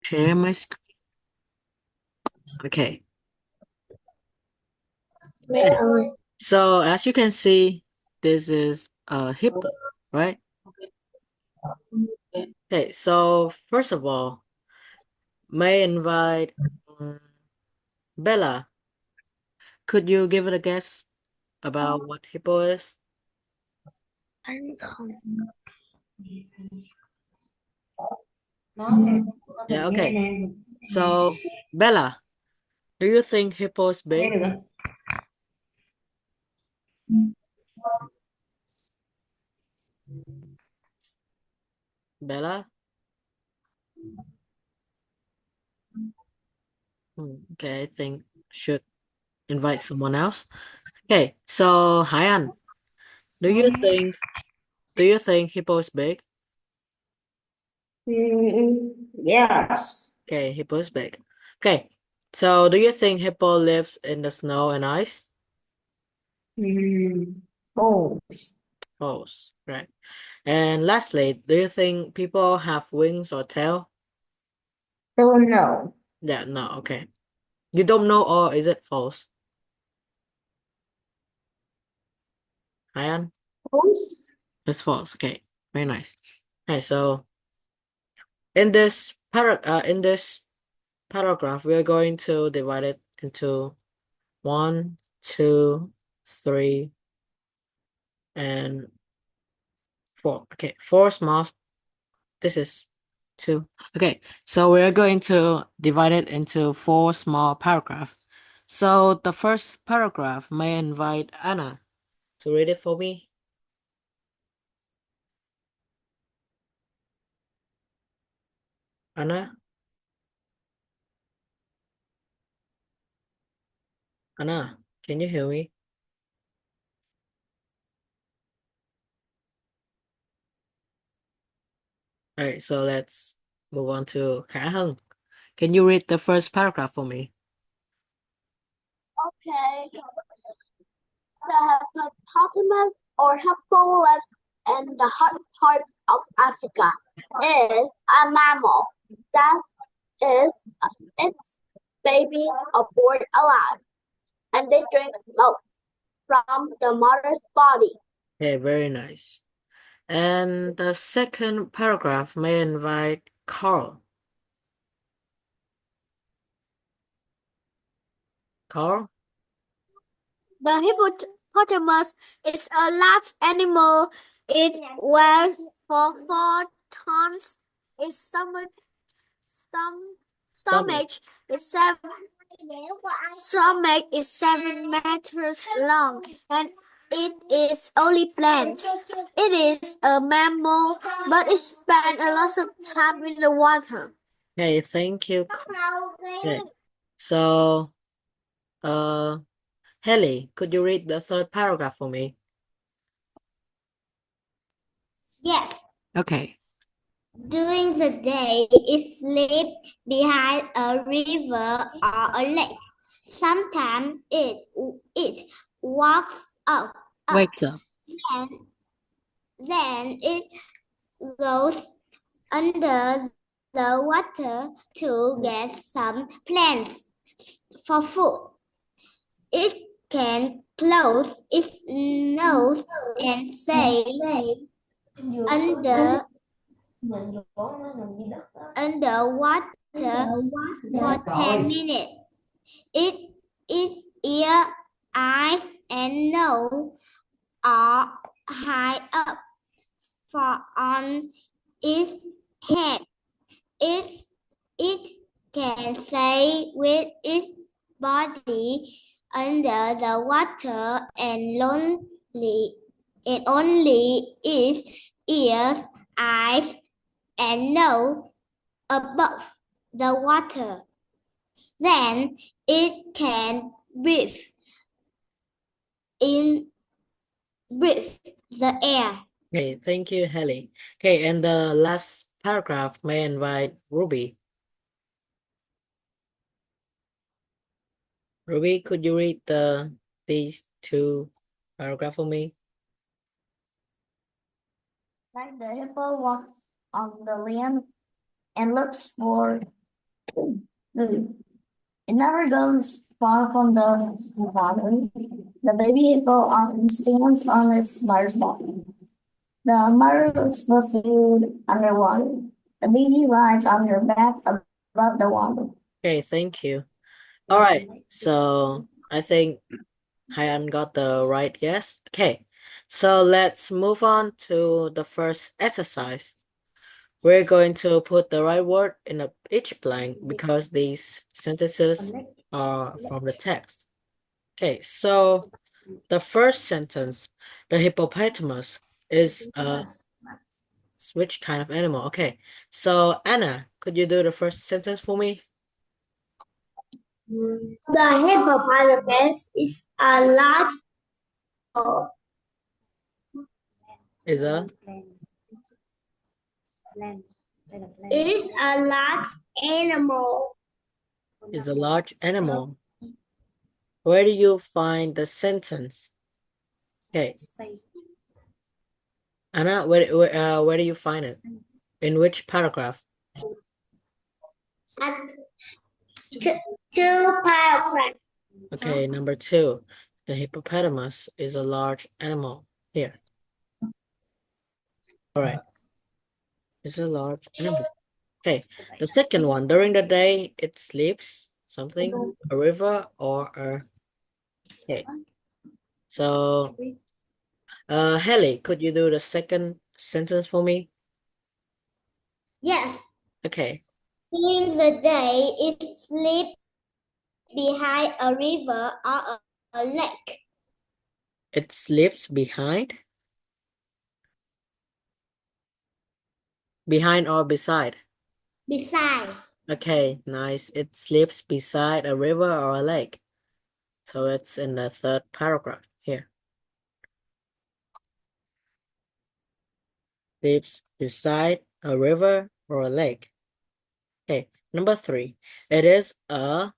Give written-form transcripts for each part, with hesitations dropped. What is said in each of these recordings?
share my screen. Okay. So as you can see, this is a hippo, right? Okay, so first of all, may I invite Bella. Could you give it a guess about what hippo is? Yeah, okay. So, Bella, do you think hippo is big? Bella? Okay, I think should invite someone else. Okay, so Hyan, do you think hippo is big? Yes. Okay, hippo is big. Okay, so do you think hippo lives in the snow and ice? Oh, False, right. And lastly, do you think people have wings or tail? don't know. Yeah, no, okay. You don't know, or is it false? Hyan? False? It's false. Okay, very nice. Okay, so in this paragraph, we are going to divide it into 1, 2, 3, and 4. Okay, 4 small. This is 2. Okay, so we are going to divide it into 4 small paragraphs. So the first paragraph, may I invite Anna to read it for me? Anna? Anna, can you hear me? All right, so let's move on to Khả Hân. Can you read the first paragraph for me? Okay. The hippopotamus or hippo lives in the hot part of Africa. It is a mammal that is its babies are born alive and they drink milk from the mother's body. Okay, very nice. And the second paragraph, may I invite Carl. Carl? The hippopotamus is a large animal. It weighs for 4 tons. Its Stomach. stomach is 7 meters long, and it is only plants. It is a mammal, but it spends a lot of time in the water. Okay, thank you. Okay. So, uh, Haley, could you read the third paragraph for me? Yes. Okay. During the day, it sleeps behind a river or a lake. Sometimes it walks up. Wakes up. Then it goes under the water to get some plants for food. It can close its nose and say under underwater for 10 minutes. Its ear, eyes, and nose are high up for on its head. It can stay with its body under the water and only its ears, eyes, and nose above the water. Then it can breathe the air. Okay, thank you, Haley. Okay, and the last paragraph, may I invite Ruby. Ruby, could you read these 2 paragraphs for me? Like the hippo walks on the land and looks for Mm. It never goes far from the father. The baby hippo often stands on its mother's body. The mother looks for food underwater. The baby rides on their back above the water. Okay, thank you. All right, so I think Hyan got the right guess. Okay, so let's move on to the first exercise. We're going to put the right word in each blank because these sentences are from the text. Okay, so the first sentence, the hippopotamus is a which kind of animal? Okay, so Anna, could you do the first sentence for me? The hippopotamus is a large Is a is a large animal. is a large animal. Where do you find the sentence? Okay, Anna, where do you find it? In which paragraph? At two paragraphs. Okay, number 2. The hippopotamus is a large animal. Here. All right. It's a large animal. Okay. The second one, during the day, it sleeps, something, a river or a... Okay. So, Haley, could you do the second sentence for me? Yes, Okay. during the day it sleeps behind a river or a lake. It sleeps behind or beside? Beside. Okay, nice. It sleeps beside a river or a lake. So it's in the third paragraph here. Lives beside a river or a lake. Okay, number 3. It is a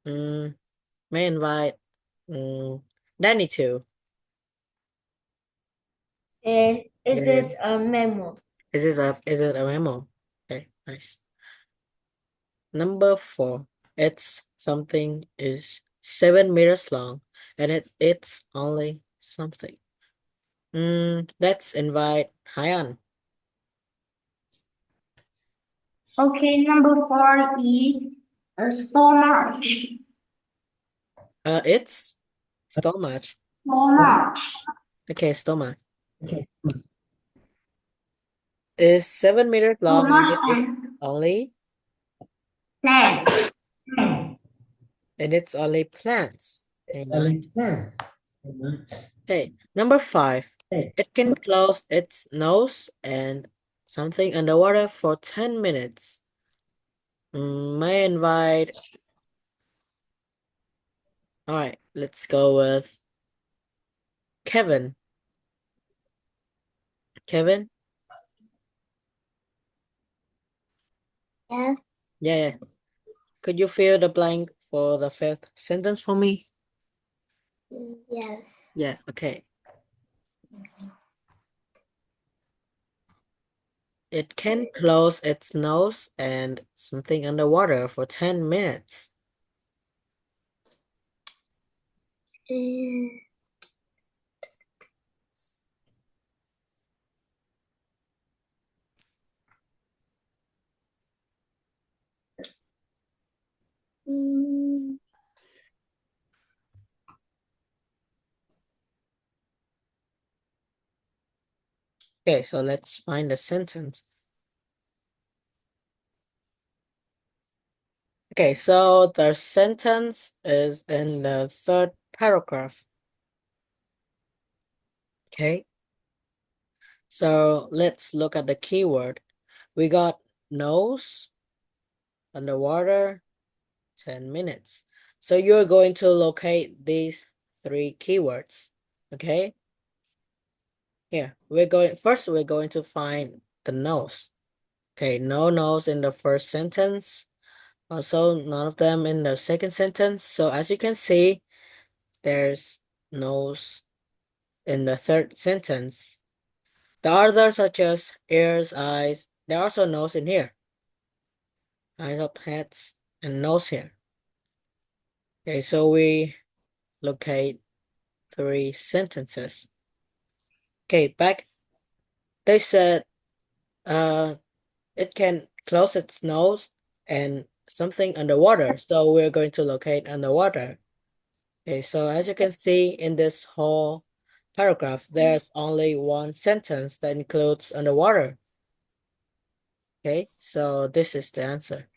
may invite Danny too. It Yeah. is a mammal. Is it a memo? Okay, nice. Number 4. It's something is 7 meters long and it's only something. Let's invite Hyan. Okay, number 4 is a stomach. It's stomach. Stomach. Okay, stomach is 7 meters long and Stomach it is and only plant. and it's only plants. Okay, nice. Okay, number 5. It can close its nose and something underwater for 10 minutes. May I invite. All right, let's go with Kevin. Kevin? Yes. Yeah. Could you fill the blank for the fifth sentence for me? Yes. Yeah, okay. It can close its nose and something underwater for 10 minutes. Mm, Okay, so let's find the sentence. Okay, so the sentence is in the third paragraph. Okay, so let's look at the keyword. We got nose, underwater, 10 minutes. So you're going to locate these 3 keywords. Okay, here we're going to find the nose. Okay, no nose in the first sentence. Also, none of them in the second sentence. So as you can see, there's nose in the third sentence. The others such as ears, eyes, there are also nose in here. eyes up, heads, and nose here. Okay, so we locate 3 sentences. Okay, back. They said it can close its nose and something underwater. So we're going to locate underwater. Okay, so as you can see in this whole paragraph, there's only one sentence that includes underwater. Okay, so this is the answer.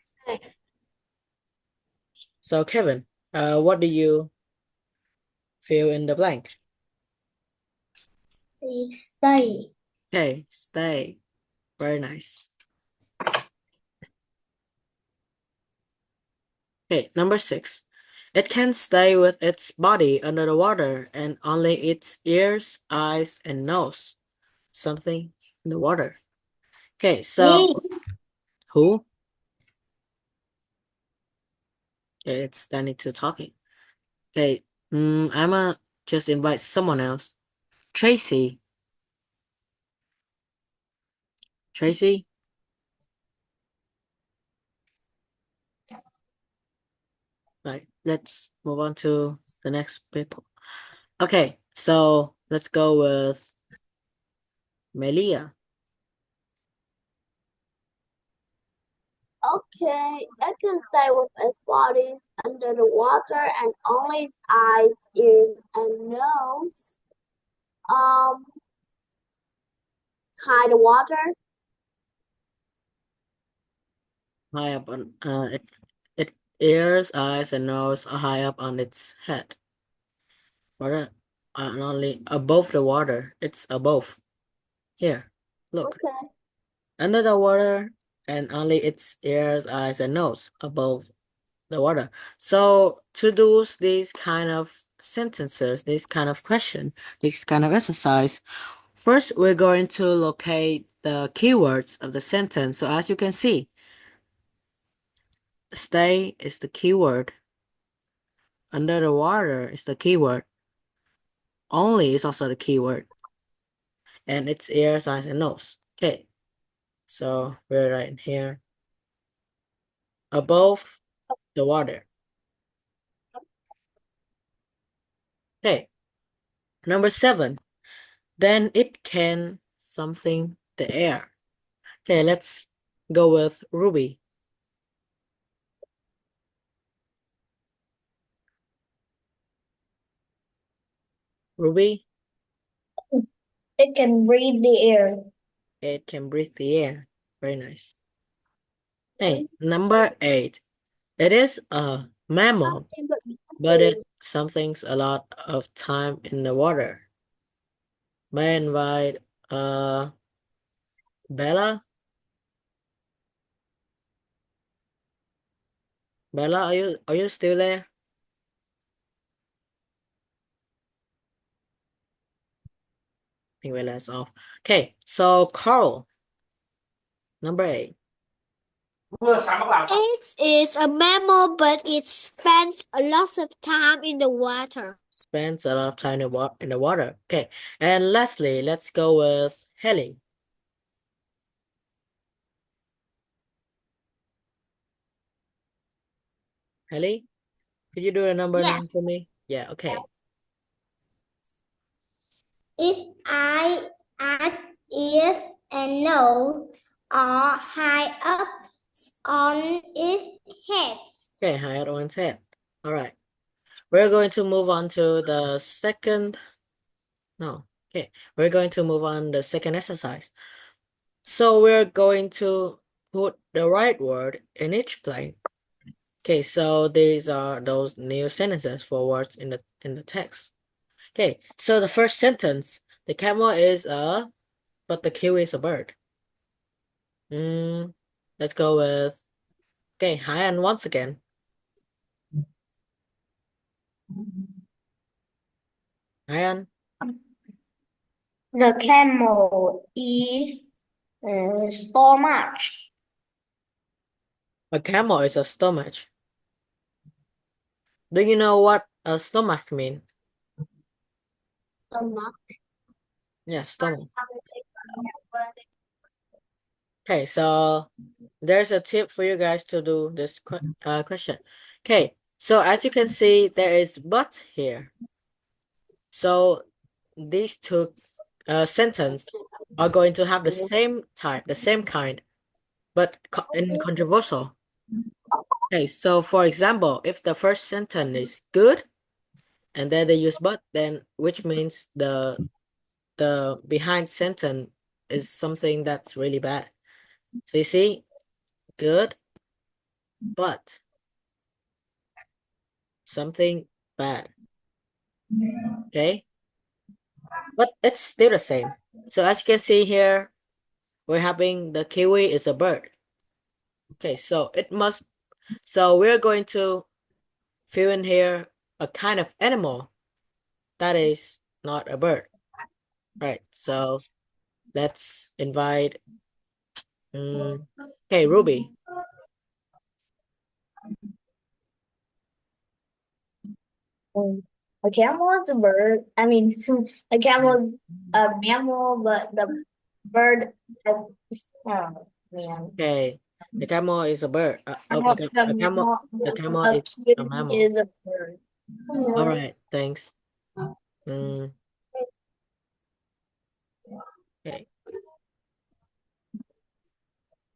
So Kevin, what do you fill in the blank? Stay. Okay, stay. Very nice. Okay, number 6. It can stay with its body under the water and only its ears, eyes, and nose. Something in the water. Okay, so who? Okay, it's Danny to talking. Okay, I'ma just invite someone else. Tracy. Tracy? Right, let's move on to the next people. Okay, so let's go with Melia. Okay, it can stay with its bodies under the water and only its eyes, ears, and nose. Um, hide the water. High up on it ears, eyes, and nose are high up on its head. Water and only above the water. It's above. Here. Look. Okay. Under the water and only its ears, eyes, and nose above the water. So to do these kind of sentences, this kind of question, this kind of exercise, first we're going to locate the keywords of the sentence. So as you can see, stay is the keyword. Under the water is the keyword. Only is also the keyword. And its ears, eyes, and nose. Okay. So we're right here. Above the water. Okay. Number 7. Then it can something the air. Okay, let's go with Ruby. Ruby, It can breathe the air. it can breathe the air. Very nice. Hey, number 8. It is a mammal, but it something's a lot of time in the water. May I invite Bella? Bella, are you still there? I think Bella's off. Okay, so Carl, number 8. It is a mammal, but it spends a lot of time in the water. Spends a lot of time in the water. Okay, and lastly, let's go with Haley. Haley, could you do the number 9 for me? Yeah, okay. Its eyes, ears, and nose are high up on its head. Okay, high at one's head. All right. We're going to move on to the second. No. Okay, we're going to move on the second exercise. So we're going to put the right word in each blank. Okay, so these are those new sentences for words in the text. Okay, so the first sentence, the camel is a, but the kiwi is a bird. Let's go with, okay, Hyan once again. Hyan, The camel is stomach. a camel is a stomach. Do you know what a stomach mean? Stomach. Yeah, stomach. Okay, so there's a tip for you guys to do this question. Okay, so as you can see, there is but here. So these two sentence are going to have the same type, the same kind, but controversial. Okay, so for example, if the first sentence is good and then they use but, then which means the behind sentence is something that's really bad. So you see, good, but something bad. Okay, but it's still the same. So as you can see here, we're having the kiwi is a bird. Okay, so we're going to fill in here a kind of animal that is not a bird. Right, so let's invite, hey, Ruby. A camel is a bird. I mean, a camel is a mammal, but the bird. Oh man. Okay, the camel is a bird. The mammal, The camel a is a kiwi mammal. is a bird. All right, thanks. Mm, okay,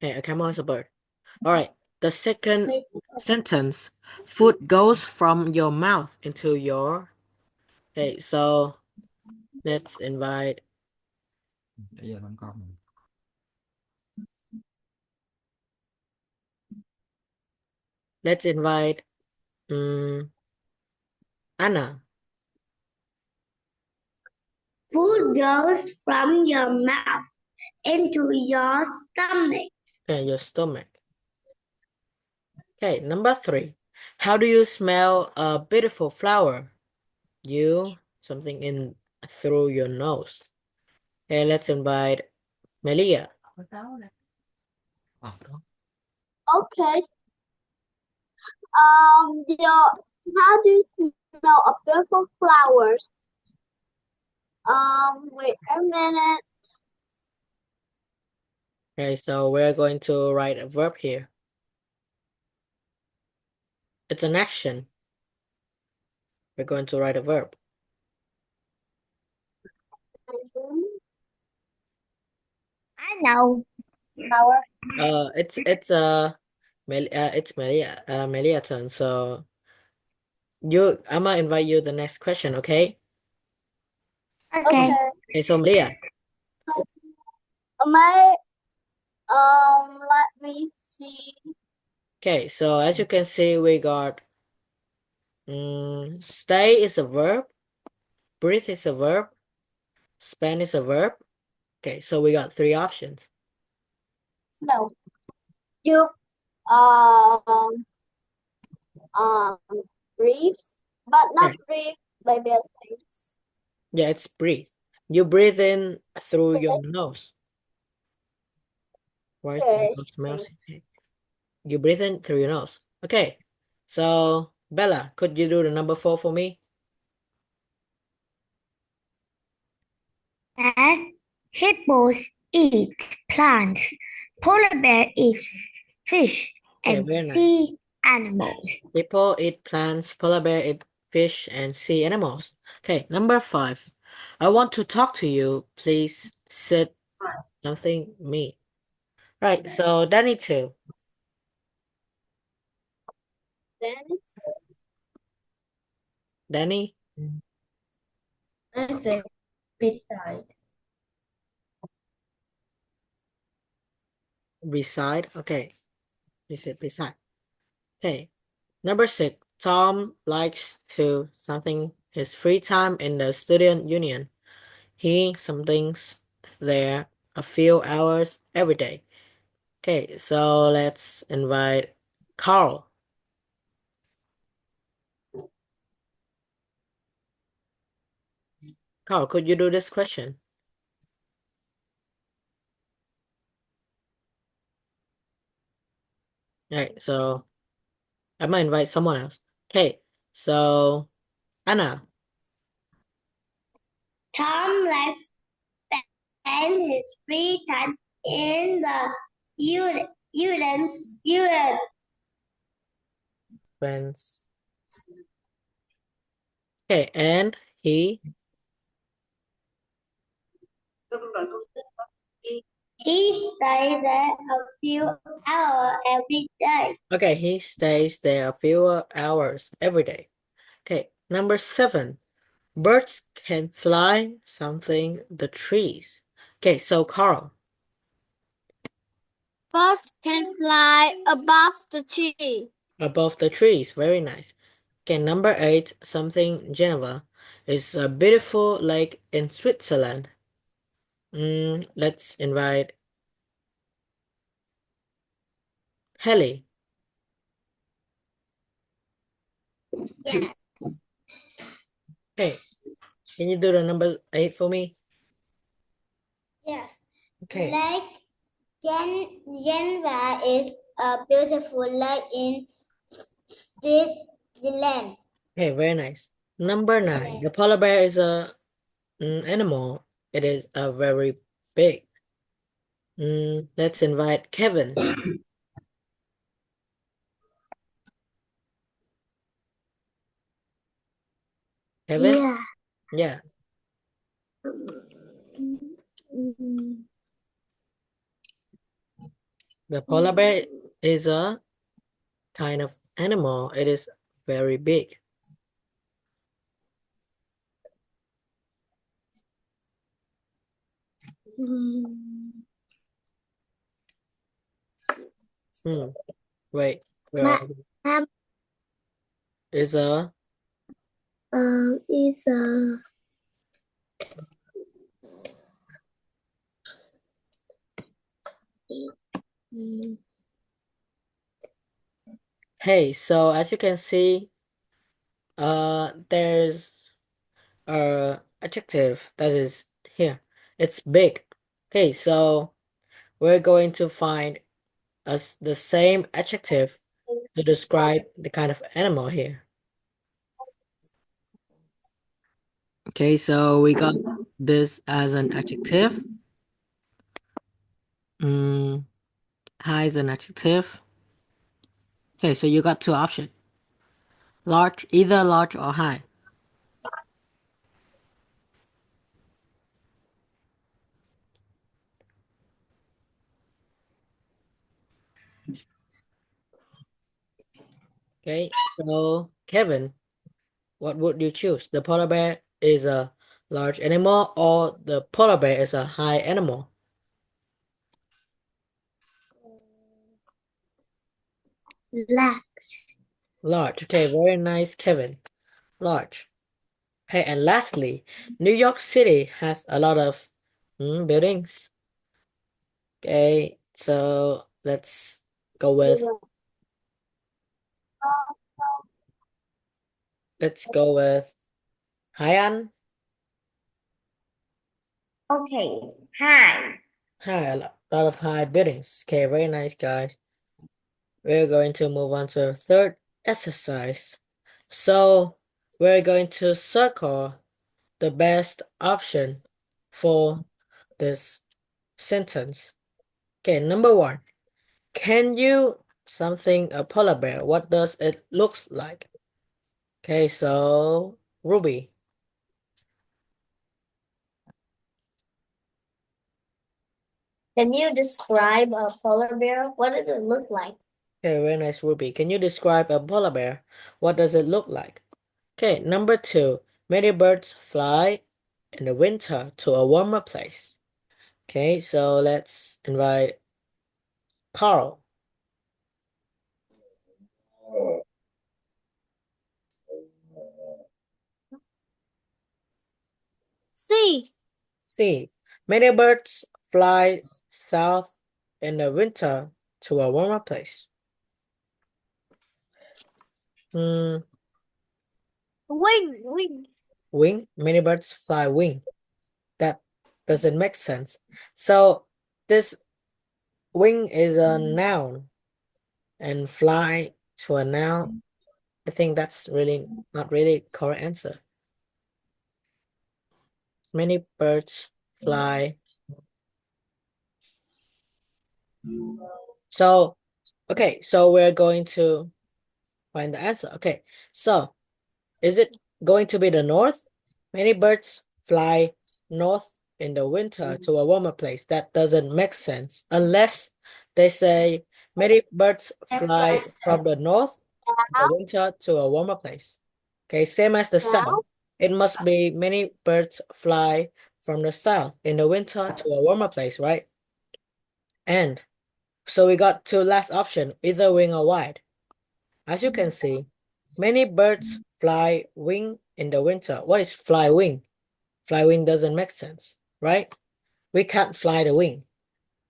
okay, a camel is a bird. All right, the second sentence, food goes from your mouth into your. Okay, so let's invite. Let's invite Anna. Food goes from your mouth into your stomach. Okay, your stomach. Okay, number 3. How do you smell a beautiful flower? You something in through your nose. Okay, let's invite Melia. Okay. How do you smell a beautiful flowers? Wait a minute. Okay, so we're going to write a verb here. It's an action. We're going to write a verb. I know. Flower. It's Melia turn. So I'm gonna invite you the next question, okay? Okay. Okay, so Melia. My let me see. Okay, so as you can see, we got stay is a verb, breathe is a verb, spend is a verb. Okay, so we got 3 options. Smell. You um um breathes, but not Right. breathe by bad things. Yeah, it's breathe. You breathe in through your nose. Why is the Okay. nose smells? You breathe in through your nose. Okay, so Bella, could you do the number 4 for me? As hippos eat plants, polar bear eats fish, Okay, and very nice. sea animals. Hippo eat plants, polar bear eat fish, and sea animals. Okay, number 5. I want to talk to you. Please sit something me. Right, so Danny too. Then it's Danny, I say beside. beside. Okay, you said beside. Okay, number 6. Tom likes to something his free time in the student union. He something's there a few hours every day. Okay, so let's invite Carl. Carl, could you do this question? All right, so I might invite someone else. Okay, so Anna. Tom likes spend his free time in the UN. Friends. Okay, and he. He stays there a few hours every day. Okay, he stays there a few hours every day. Okay, number 7. Birds can fly something the trees. Okay, so Carl. Birds can fly above the tree. Above the trees, very nice. Okay, number 8, something Geneva is a beautiful lake in Switzerland. Let's invite Helly. Yes. Hey, can you do the number 8 for me? Yes. Okay. Lake Geneva is a beautiful lake in Switzerland. Okay, very nice. Number 9, the polar bear is a animal. It is a very big. Let's invite Kevin. Kevin? Yeah. Yeah. The polar bear is a kind of animal. It is very big. Wait. Where are we? Map Is a is a Hey, so as you can see, there's a adjective that is here. It's big. Okay, so we're going to find us the same adjective to describe the kind of animal here. Okay, so we got this as an adjective. High is an adjective. Okay, so you got two options. Large, either large or high. Okay, so Kevin, what would you choose? The polar bear is a large animal or the polar bear is a high animal? large. Large. Okay, very nice, Kevin. Large. Hey, and lastly, New York City has a lot of buildings. Okay, so let's go with Haiyan. Okay. Hi. Hi, a lot of high buildings. Okay, very nice, guys. We're going to move on to the third exercise. So we're going to circle the best option for this sentence. Okay, number 1. Can you something a polar bear? What does it looks like? Okay, so Ruby. Can you describe a polar bear? What does it look like? Okay, very nice, Ruby. Can you describe a polar bear? What does it look like? Okay, number 2. Many birds fly in the winter to a warmer place. Okay, so let's invite Carl. See. C. Many birds fly south in the winter to a warmer place. Hmm, Wing. wing. Many birds fly wing. That doesn't make sense. So this wing is a noun and fly to a noun. I think that's really not really correct answer. Many birds fly So, okay, so we're going to find the answer. Okay, so is it going to be the north? Many birds fly north in the winter to a warmer place. That doesn't make sense unless they say many birds fly from the north in the winter to a warmer place. Okay, same as the Now, south. It must be many birds fly from the south in the winter to a warmer place, right? And so we got two last option, either wing or wide. As you can see, many birds fly wing in the winter. What is fly wing? Fly wing doesn't make sense, right? We can't fly the wing.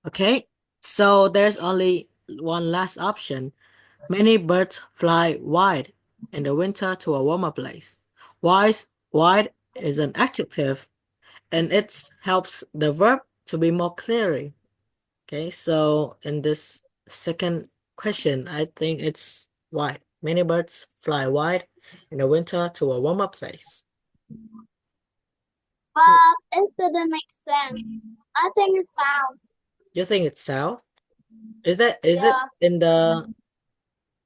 Okay, so there's only one last option. Many birds fly wide in the winter to a warmer place. Wide is an adjective and it helps the verb to be more clearly. Okay, so in this second question, I think it's wide. Many birds fly wide in the winter to a warmer place. but it didn't make sense. I think it sounds. You think it's south? Is it Yeah, in the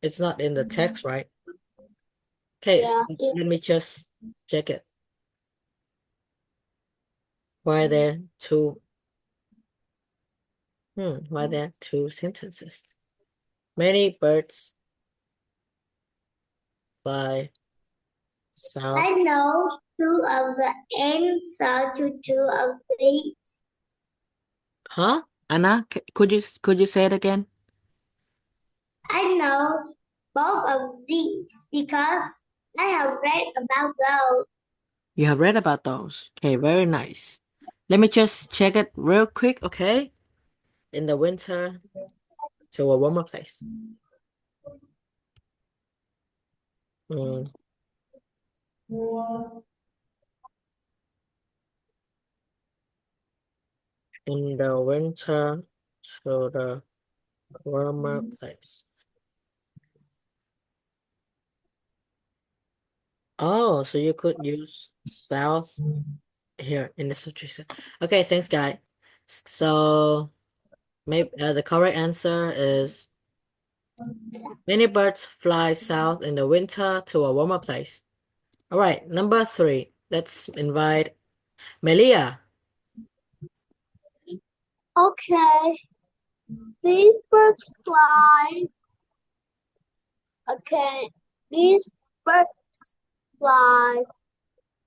it's not in the text, right? Okay, so yeah. let me just check it. Why are there two why are there two sentences? Many birds fly south. I know two of the answer to two of these. Huh? Anna, could you say it again? I know both of these because I have read about those. You have read about those. Okay, very nice. Let me just check it real quick, okay? In the winter to a warmer place. Mm, in the winter to the warmer place. Oh, so you could use south here in the situation. Okay, thanks, guy. So maybe the correct answer is many birds fly south in the winter to a warmer place. All right, number 3. Let's invite Melia. Okay, these birds fly. Okay, these birds fly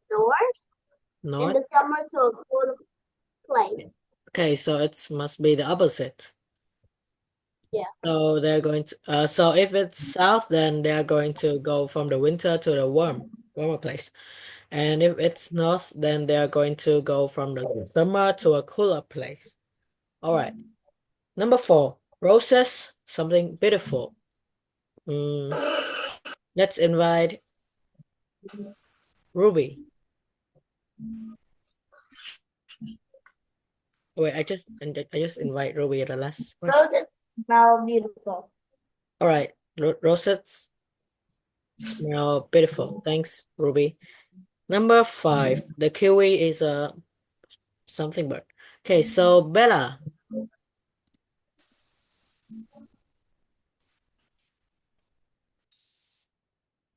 north in North. the summer to a cool place. Okay, so it must be the opposite. Yeah. So they're going to so if it's south, then they're going to go from the winter to the warmer place. And if it's north, then they're going to go from the summer to a cooler place. All right. Number 4, roses, something beautiful. Let's invite Ruby. Wait, I just invite Ruby at the last question. Roses smell beautiful. All right, roses smell beautiful. Thanks, Ruby. Number 5, the kiwi is a something bird. Okay, so Bella.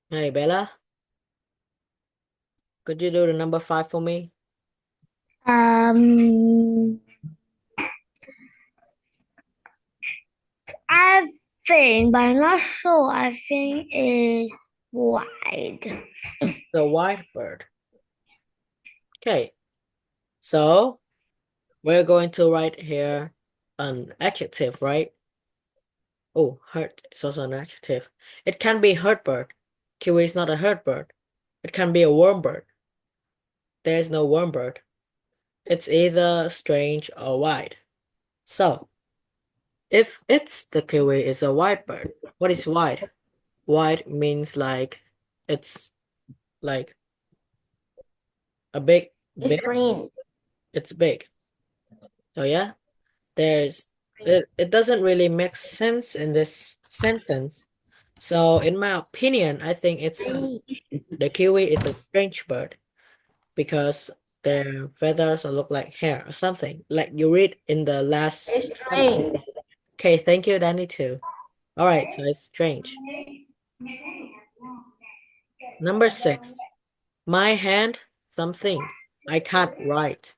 Hey, Bella, could you do the number 5 for me? I think, but I'm not sure. I think is wide. The white bird. Okay, so we're going to write here an adjective, right? Oh, hurt is also an adjective. It can be hurt bird. Kiwi is not a hurt bird. It can be a warm bird. There's no warm bird. It's either strange or wide. So, if it's the kiwi is a white bird, what is white? White means like it's like a big, Green. it's big. So yeah, it doesn't really make sense in this sentence. So in my opinion, I think the kiwi is a strange bird because their feathers look like hair or something. Like you read in the last It's paragraph. strange. Okay, thank you, Danny, too. All right, so it's strange. Number 6. My hand, something. I can't write.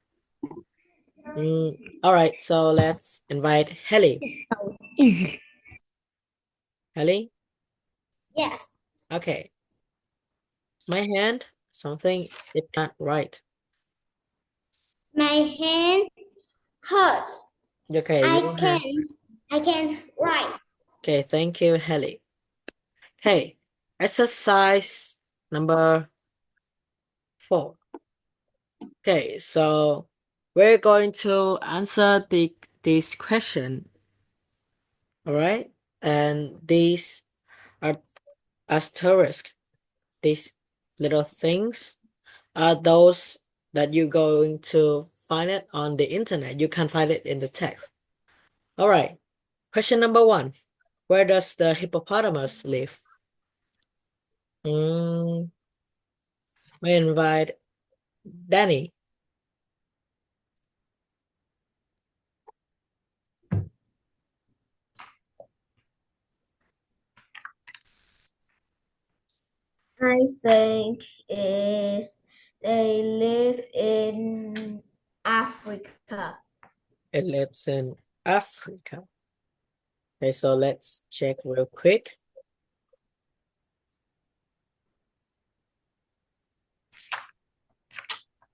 All right, so let's invite Helly. It's so easy. Helly? Yes. Okay. My hand, something it can't write. My hand hurts. Okay, your hand. I can write. Okay, thank you, Helly. Hey, exercise number 4. Okay, so we're going to answer this question, all right? And these are asterisk. These little things are those that you're going to find it on the internet. You can find it in the text. All right. Question number 1. Where does the hippopotamus live? We invite Danny. I think is they live in Africa. It lives in Africa. Okay, so let's check real quick.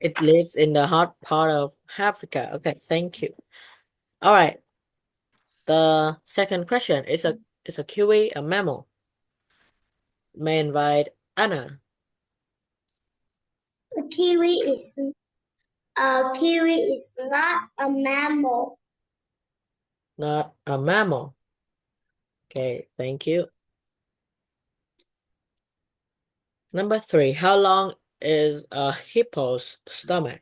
It lives in the hot part of Africa. Okay, thank you. All right. The second question is a kiwi a mammal? May invite Anna. A kiwi is not a mammal. Not a mammal. Okay, thank you. Number 3. How long is a hippo's stomach?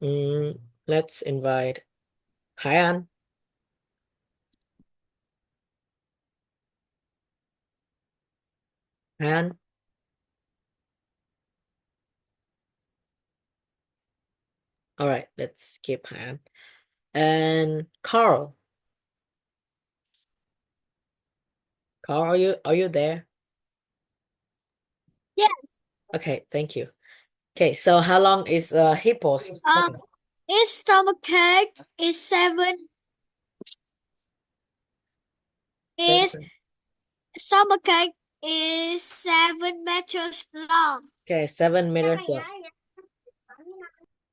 Let's invite Hyan. Hyan. All right, let's skip Hyan. And Carl. Carl, are you there? Yes. Okay, thank you. Okay, so how long is a hippo's stomach? Its stomach is seven. Its Seven. stomach is 7 meters long. Okay, 7 meters long.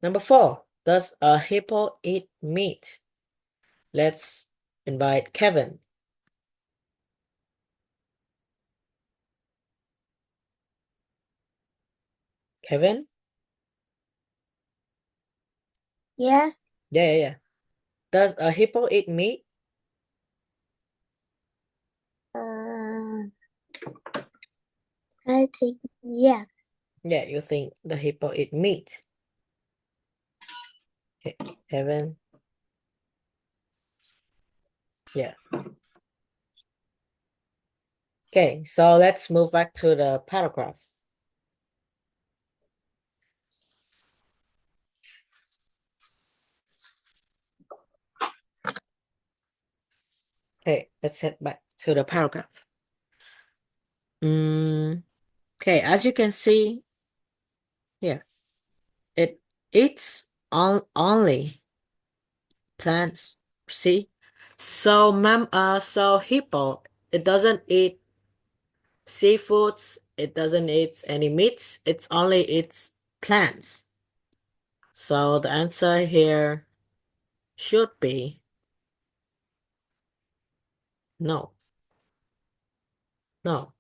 Number 4. Does a hippo eat meat? Let's invite Kevin. Kevin? Yeah. Yeah. Does a hippo eat meat? Uh, I think yeah. Yeah, you think the hippo eat meat. Okay, Kevin. Yeah. Okay, so let's move back to the paragraph. Okay, let's head back to the paragraph. Okay, as you can see here, it eats only plants. See? So hippo, it doesn't eat seafoods, it doesn't eat any meats, it's only eats plants. So the answer here should be no. No.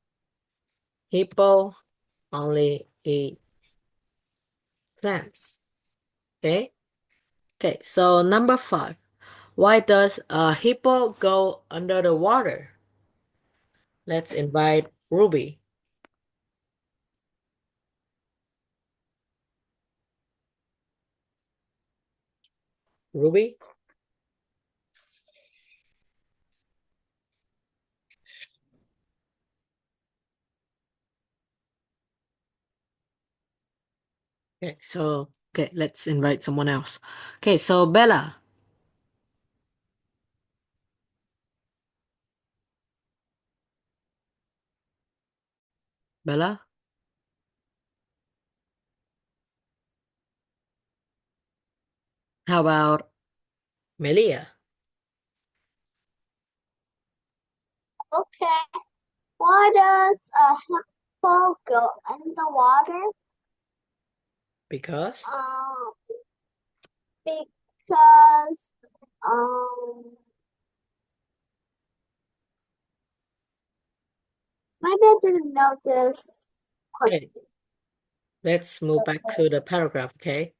Hippo only eat plants. Okay? Okay, so number 5. Why does a hippo go under the water? Let's invite Ruby. Ruby? Okay, let's invite someone else. Okay, so Bella. Bella? How about Melia? Okay. Why does a hippo go underwater? Because? Um, because um, maybe I didn't know this Okay, question. let's move back to the paragraph, okay?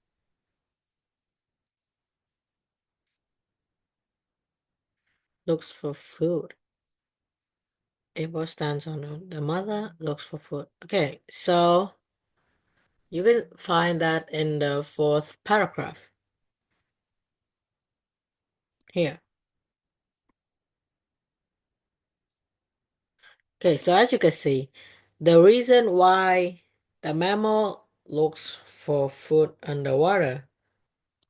Looks for food. Hippo stands on the mother, looks for food. Okay, so you can find that in the fourth paragraph here. Okay, so as you can see, the reason why the mammal looks for food underwater,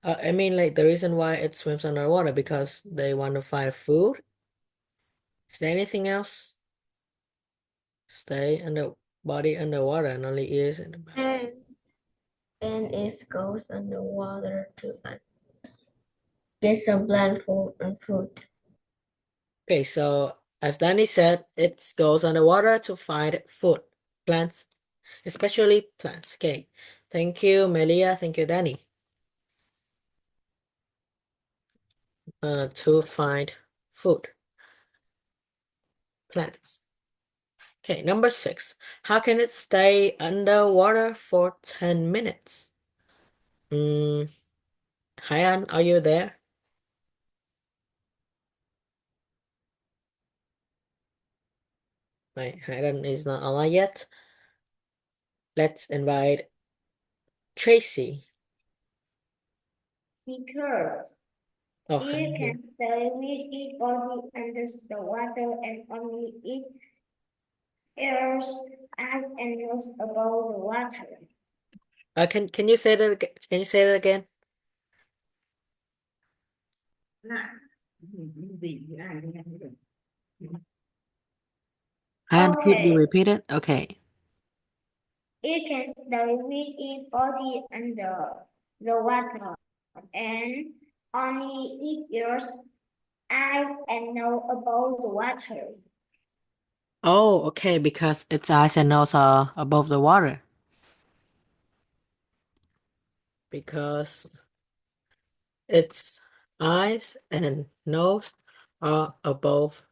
I mean like the reason why it swims underwater because they want to find food. Is there anything else? Stay under body underwater and only ears in the mouth. And it goes underwater to get some plant food and fruit. Okay, so as Danny said, it goes underwater to find food, plants, especially plants. Okay, thank you, Melia. Thank you, Danny. To find food, plants. Okay, number 6. How can it stay underwater for 10 minutes? Hmm, Hyan, are you there? Right, Hyan is not online yet. Let's invite Tracy. Because Oh, it can stay with its body under the water and only eat airs as and moves above the water. can you say that? Can you say that again? And could you Okay, repeat it? Okay. it can stay with its body under the water and only eat ears, eyes, and nose above the water. Oh, okay, because its eyes and nose are above the water. Because its eyes and nose are above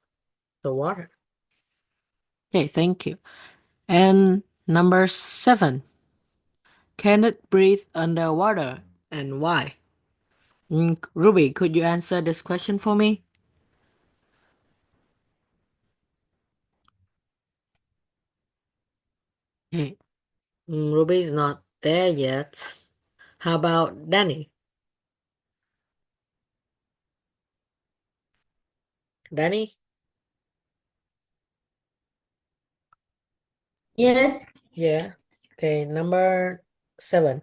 the water. Okay, thank you. And number 7. Can it breathe underwater and why? Ruby, could you answer this question for me? Okay, Ruby is not there yet. How about Danny? Danny? Yes, Yeah. Okay, number 7.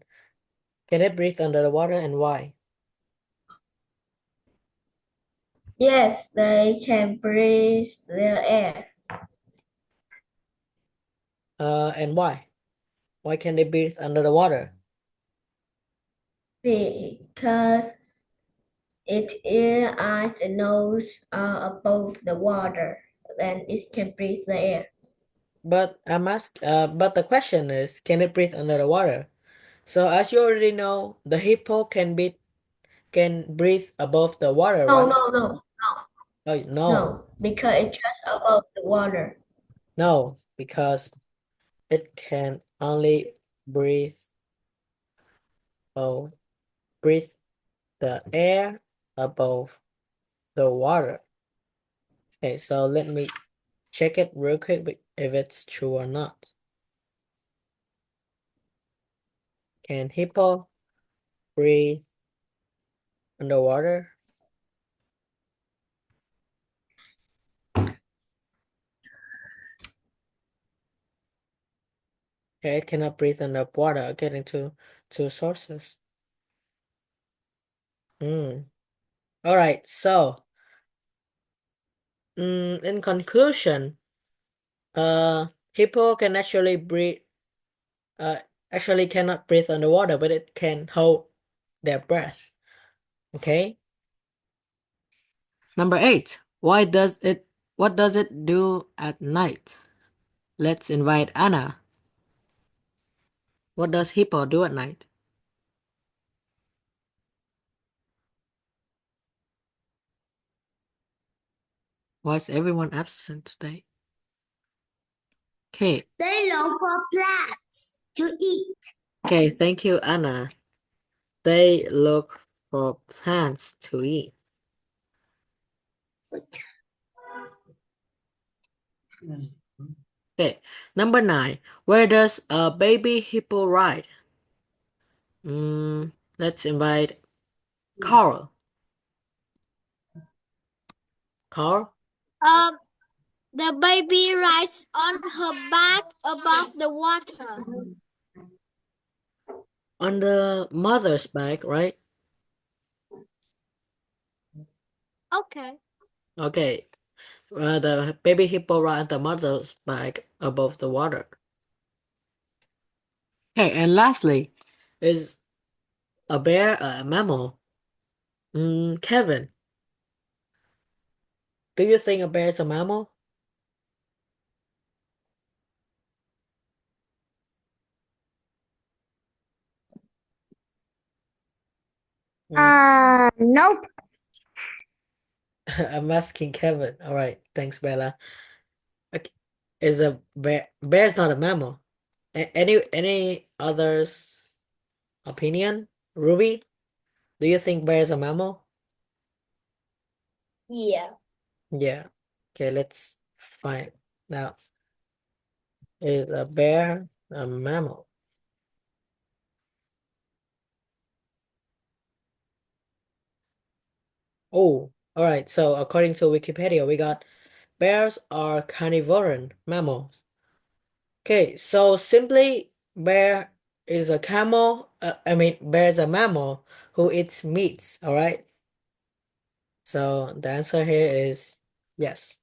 Can it breathe under the water and why? yes, they can breathe the air And why? Why can they breathe under the water? because its ear, eyes, and nose are above the water. Then it can breathe the air. But the question is, can it breathe under the water? So as you already know, the hippo can breathe above the water, No, right? no, no, Oh no, no, because it's just above the water. no, because it can only breathe oh breathe the air above the water. Okay, so let me check it real quick if it's true or not. Can hippo breathe underwater? Okay, it cannot breathe underwater according to two sources. All right, so in conclusion, hippo can actually breathe, actually cannot breathe underwater, but it can hold their breath. Okay. Number 8. What does it do at night? Let's invite Anna. What does hippo do at night? Why is everyone absent today? Okay. They look for plants to eat. Okay, thank you, Anna. They look for plants to eat. Okay, number 9. Where does a baby hippo ride? Let's invite Carl. Carl? The baby rides on her back above the water. On the mother's back, right? Okay. Okay. The baby hippo rides on the mother's back above the water. Okay, and lastly, is a bear a mammal? Kevin, do you think a bear is a mammal? Nope. I'm asking Kevin. All right, thanks, Bella. Okay. Is a bear is not a mammal? Any others opinion? Ruby, do you think bear is a mammal? Yeah. Yeah. Okay, let's find out. Is a bear a mammal? Oh, all right. So according to Wikipedia, we got bears are carnivorous mammals. Okay, so simply bear is a camel. Bear is a mammal who eats meats. All right. So the answer here is yes.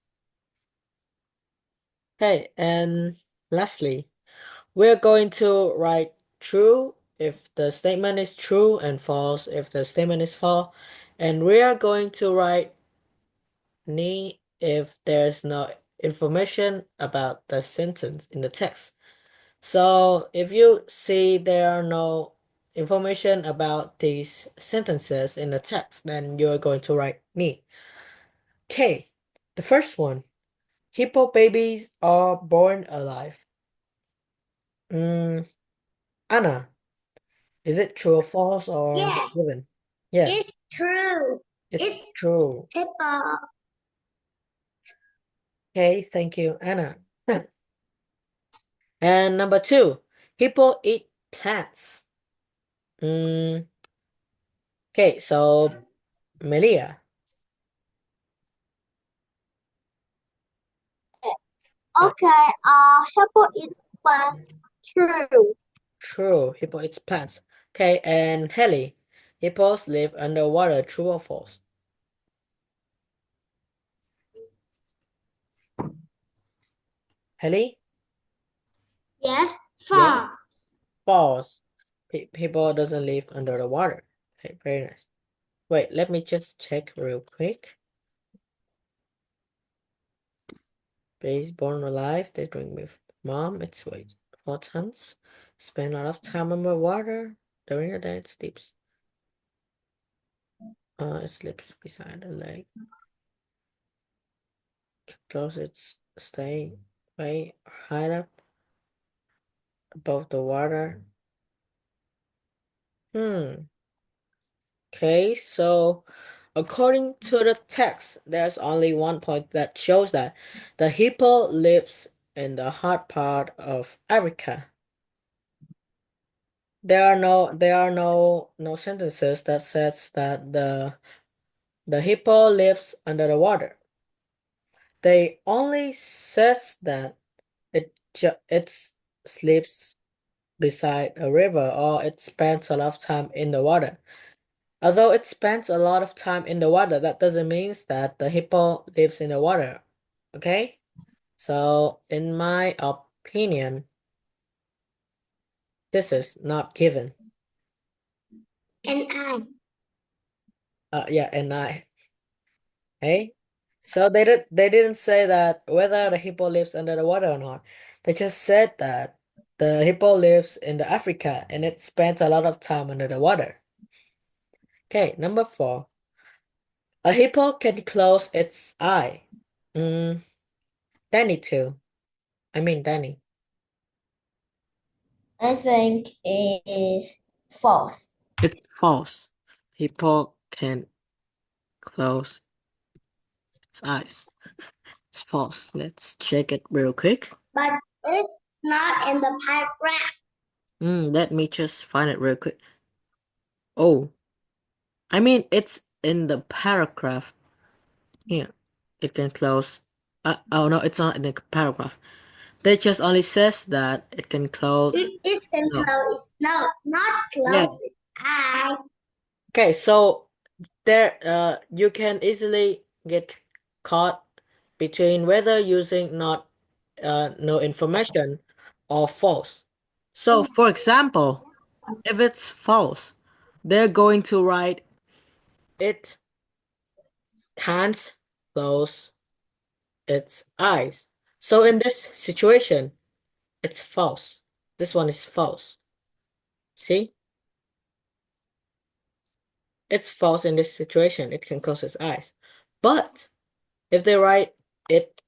Okay, and lastly, we're going to write true if the statement is true and false if the statement is false, and we are going to write ni if there's no information about the sentence in the text. So if you see there are no information about these sentences in the text, then you're going to write ni. Okay, the first one. Hippo babies are born alive. Mm, Anna, is it true or false or Yeah, given? Yeah, it's true. it's It's true. hippo. Okay, thank you, Anna. And number 2, hippo eat plants. Mm, okay, so Melia, Okay, hippo is plus true. true, hippo eats plants. Okay, and Helly, hippos live underwater, true or false? Helly? Yes, Yes. far. False. Hippo doesn't live under the water. Okay, very nice. Wait, let me just check real quick. Babies born alive, they drink with mom, it's weight 4 tons. Spend a lot of time underwater. During the day, it sleeps. It sleeps beside the lake. Close its stay way high up above the water. Okay, so according to the text, there's only one point that shows that the hippo lives in the hot part of Africa. There are no sentences that says that the hippo lives under the water. They only says that it sleeps beside a river or it spends a lot of time in the water. Although it spends a lot of time in the water, that doesn't mean that the hippo lives in the water. Okay? So in my opinion, this is not given. And I. Yeah, and I. Hey, so they didn't say that whether the hippo lives under the water or not. They just said that the hippo lives in the Africa and it spends a lot of time under the water. Okay, number 4. A hippo can close its eye. Danny too. I mean Danny. I think it is false. It's false. Hippo can close its eyes. It's false. Let's check it real quick. But it's not in the paragraph. Let me just find it real quick. Oh, I mean it's in the paragraph. Yeah, it can close. Oh no, it's not in the paragraph. They just only says that it can close. It can No. close. No, not Yeah. close. I. Okay, so there, you can easily get caught between whether using not, no information or false. So, for example, if it's false, they're going to write it can't close its eyes. So in this situation, it's false. This one is false. See? It's false in this situation. It can close its eyes. But if they write it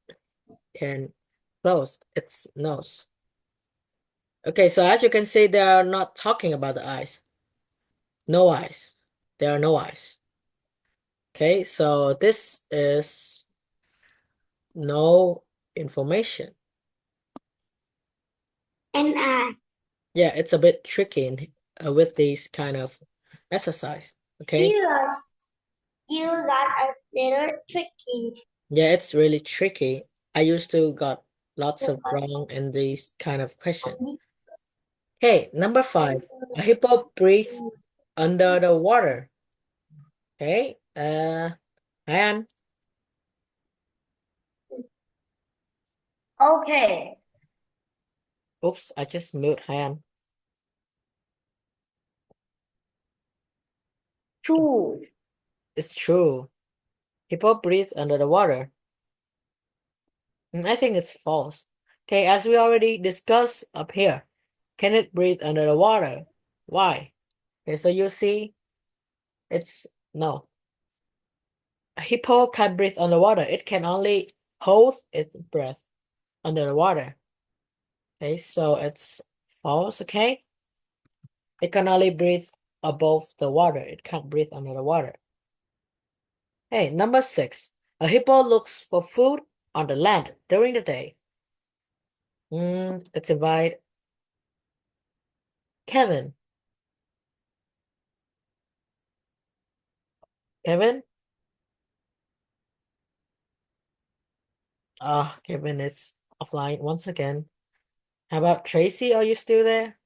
can close its nose. Okay, so as you can see, they are not talking about the eyes. No eyes. There are no eyes. Okay, so this is no information. And I. Yeah, it's a bit tricky with these kind of exercise. Okay. You got a little tricky. Yeah, it's really tricky. I used to got lots of wrong in these kind of questions. Okay, number 5. A hippo breathes under the water. Okay, and Okay. oops, I just mute Han. True. It's true. Hippo breathes under the water. I think it's false. Okay, as we already discussed up here, can it breathe under the water? Why? Okay, so you see, it's no. A hippo can't breathe underwater. It can only hold its breath under the water. Okay, so it's false, okay? It can only breathe above the water. It can't breathe under the water. Hey, number 6. A hippo looks for food on the land during the day. Let's invite Kevin. Kevin? Kevin is offline once again. How about Tracy? Are you still there?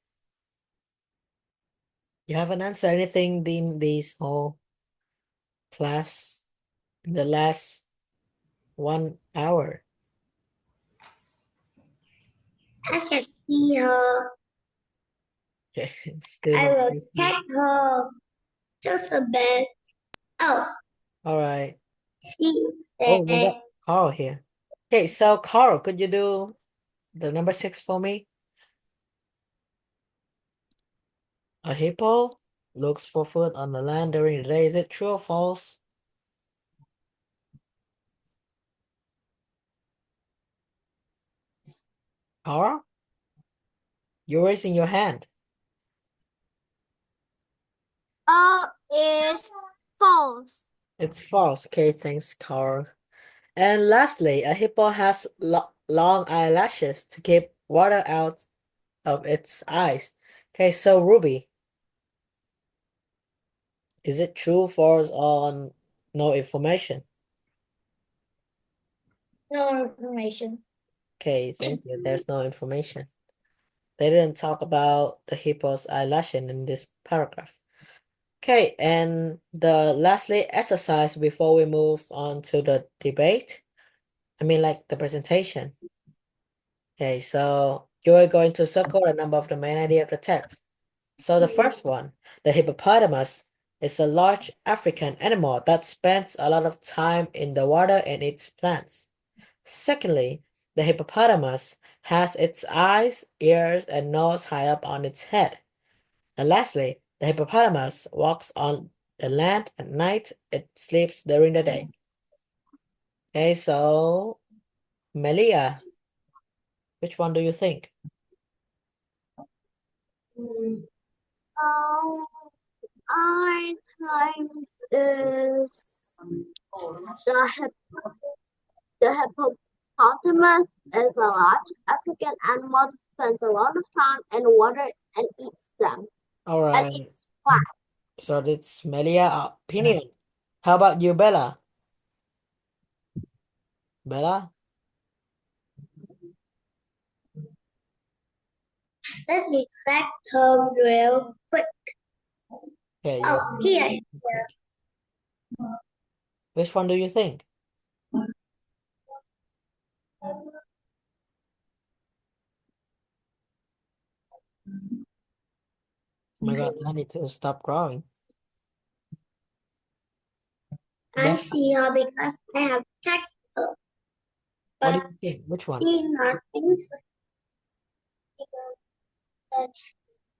You haven't answered anything in this whole class in the last 1 hour. I can see her. Okay, still I not will Tracy. check her just a bit. Oh, All right. she Oh, we said, got Carl here. Okay, so Carl, could you do the number 6 for me? A hippo looks for food on the land during the day. Is it true or false? Carl? You're raising your hand. is false. It's false. Okay, thanks, Carl. And lastly, a hippo has long eyelashes to keep water out of its eyes. Okay, so Ruby, is it true, false, or no information? No information. Okay, thank you. There's no information. They didn't talk about the hippo's eyelash in this paragraph. Okay, and the lastly exercise before we move on to the debate. I mean like the presentation. Okay, so you're going to circle the number of the main idea of the text. So the first one, the hippopotamus, is a large African animal that spends a lot of time in the water and eats plants. Secondly, the hippopotamus has its eyes, ears, and nose high up on its head. And lastly, the hippopotamus walks on the land at night. It sleeps during the day. Okay, so Melia, which one do you think? Um, I think is the hip the hippopotamus is a large African animal that spends a lot of time in the water and eats them All and right, eats plants. so that's Melia opinion. How about you, Bella? Bella? Let me track them real quick. Okay, you. Oh, here. Which one do you think? Oh my God, I need to stop growing. I see her because I have checked her, What do but you think? Which one? she not answer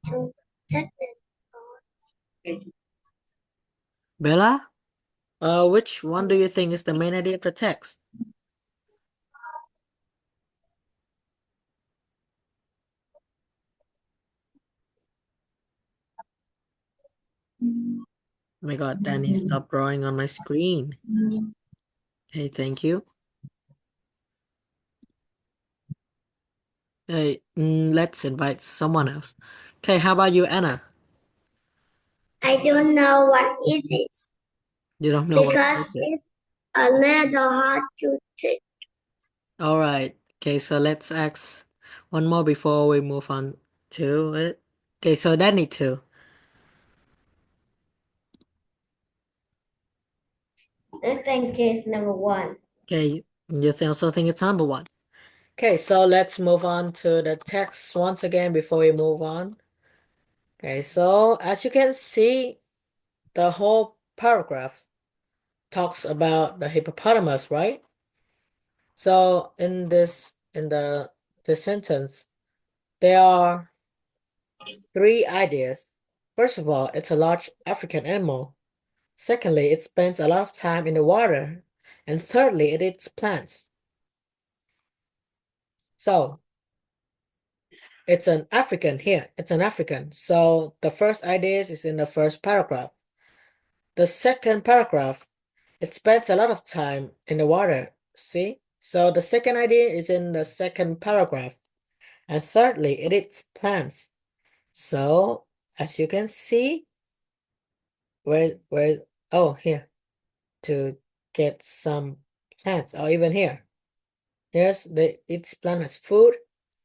to check it. Bella? Which one do you think is the main idea of the text? Oh my God, Danny, stop drawing on my screen. Okay, thank you. Hey, let's invite someone else. Okay, how about you, Anna? I don't know what it is You don't know what it because is. it's a little hard to check. All right. Okay, so let's ask one more before we move on to it. Okay, so Danny too. I think it's number one. Okay, you also think it's number one. Okay, so let's move on to the text once again before we move on. Okay, so as you can see, the whole paragraph talks about the hippopotamus, right? So in this sentence, there are three ideas. First of all, it's a large African animal. Secondly, it spends a lot of time in the water. And thirdly, it eats plants. So it's an African here. It's an African. So the first idea is in the first paragraph. The second paragraph, it spends a lot of time in the water. See? So the second idea is in the second paragraph. And thirdly, it eats plants. So as you can see, where oh here to get some plants, or even here. Yes, it's plant as food.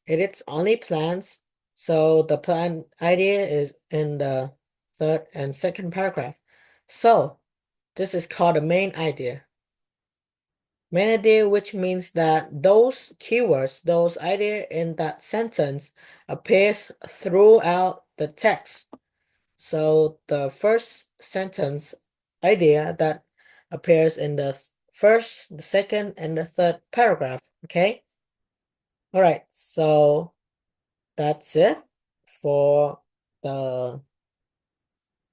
It is only plants. So the plant idea is in the third and second paragraph. So this is called the main idea. Main idea, which means that those keywords, those idea in that sentence appears throughout the text. So the first sentence idea that appears in the first, the second, and the third paragraph. Okay. All right. So that's it for the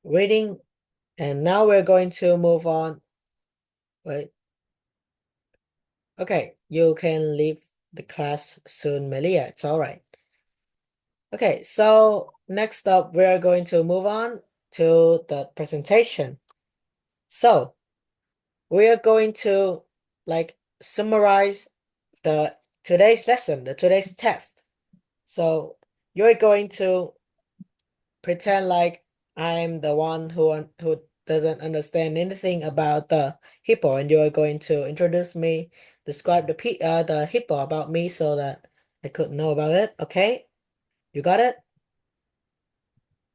reading. And now we're going to move on. Wait. Okay. You can leave the class soon, Melia. It's all right. Okay. So next up, we're going to move on to the presentation. So we are going to like summarize the today's lesson, the today's text. So you're going to pretend like I'm the one who doesn't understand anything about the hippo, and you're going to introduce me, describe the hippo about me so that I could know about it. Okay? You got it?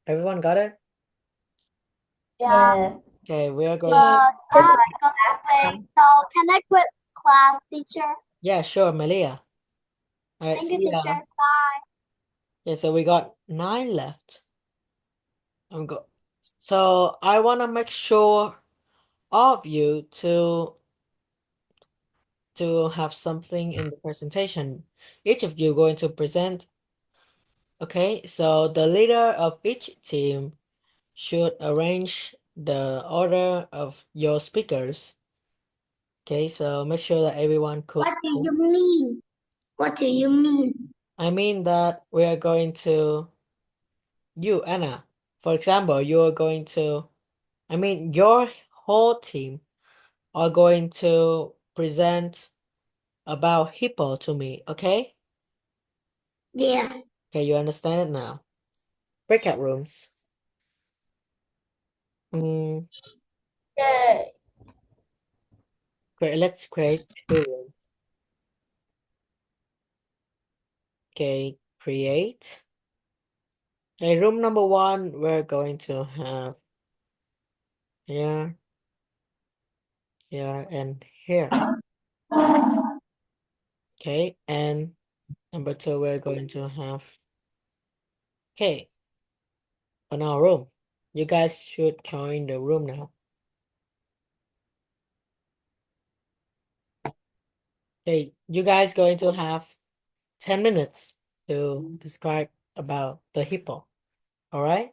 Everyone got it? Yeah. Okay, we are But going. I have to go somewhere. So can I quit class, teacher? Yeah, sure, Malia. All right, Thank see you, ya. teacher. Bye. Yeah, so we got 9 left. So I want to make sure all of you to have something in the presentation. Each of you going to present. Okay, so the leader of each team should arrange the order of your speakers. Okay, so make sure that everyone could. What do you mean? What do you mean? I mean that we are going to, you, Anna, for example, you're going to, I mean, your whole team are going to present about hippo to me, okay? Yeah. Okay, you understand it now. Breakout rooms. Mm, Okay. great. Let's create 2 rooms. Okay, create. Okay, room number 1, we're going to have here, here, and here. Okay, and number 2, we're going to have, okay, on our room. You guys should join the room now. Okay, you guys going to have 10 minutes to describe about the hippo. All right?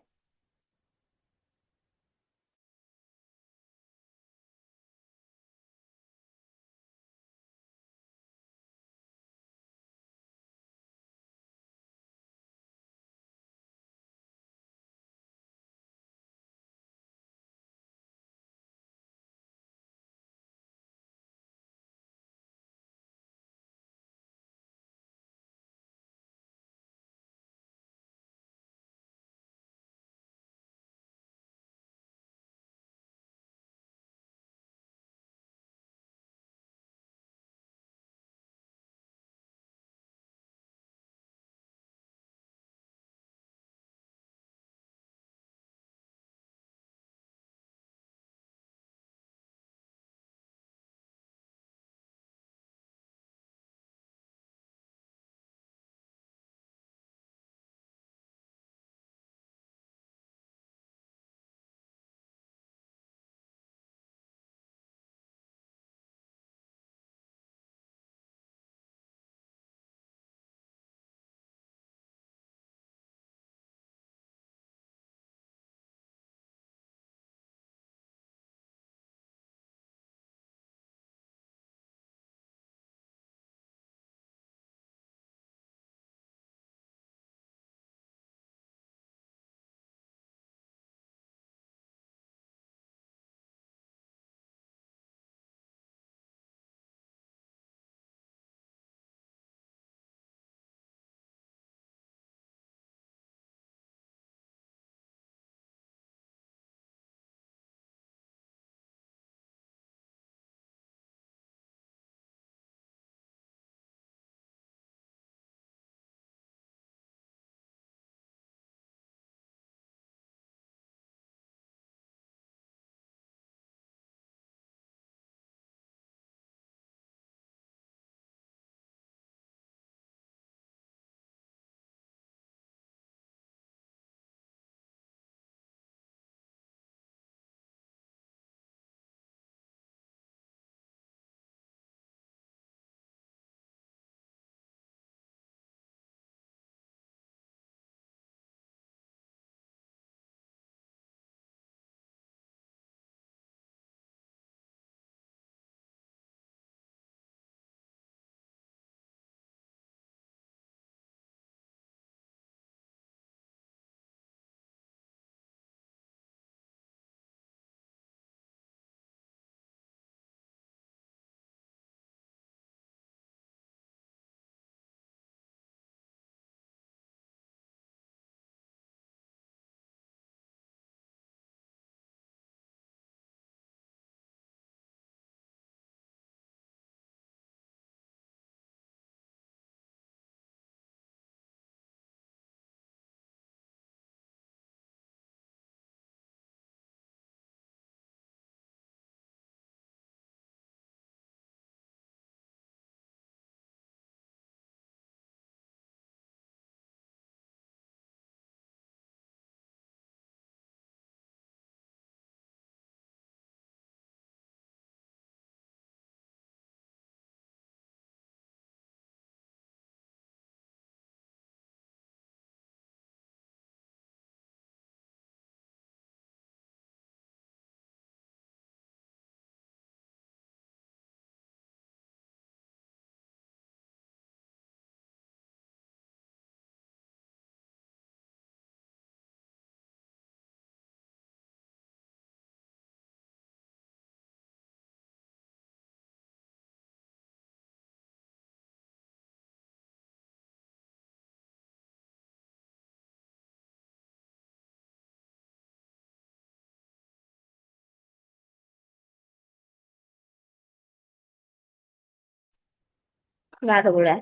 Nggak boleh.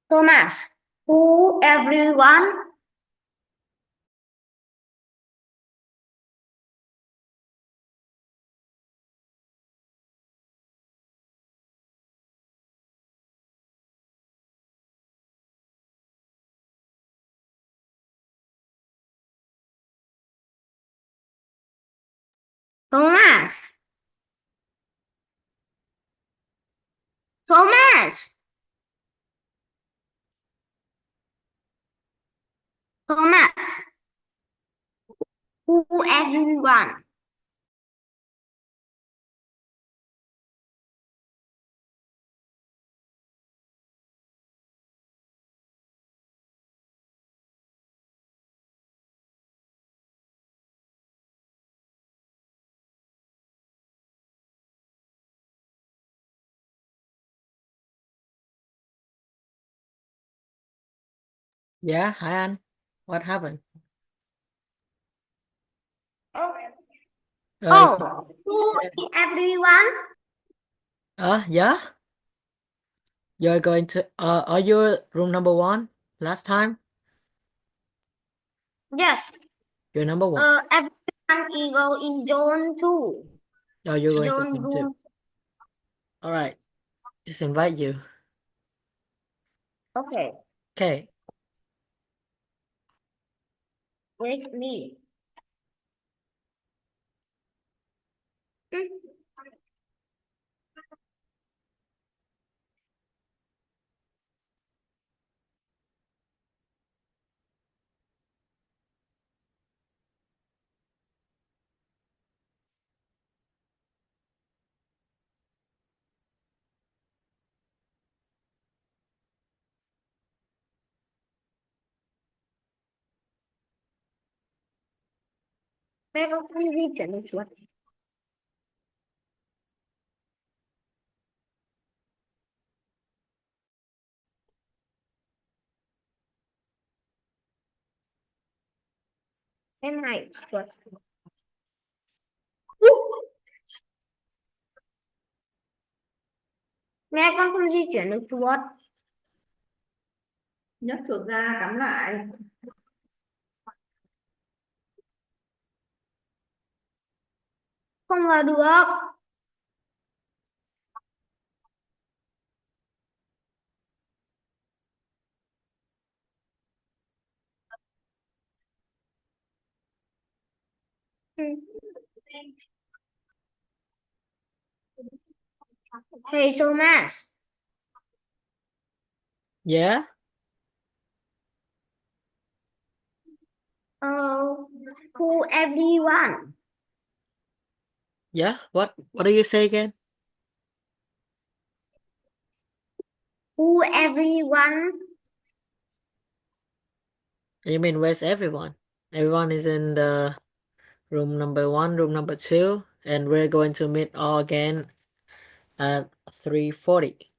Thomas, who everyone? Thomas, Thomas, Thomas, who everyone? Yeah, hi An. What happened? Uh, Oh, who everyone? yeah? You're going to, are you room number 1 last time? Yes. You're number 1. Everyone is go in zone 2. Oh, you're going to Zone room 2. room. All right, just invite you. Okay, Okay, wait me. Hmm. Mẹ con không di chuyển được chuột. Em này chuột. Mẹ con không di chuyển được chuột. Nhấc chuột ra cắm lại. Không vào được. Ừ. Hey Thomas, yeah? who everyone? Yeah? What do you say again? Who everyone? You mean where's everyone? Everyone is in the room number 1, room number 2, and we're going to meet all again at 3:40.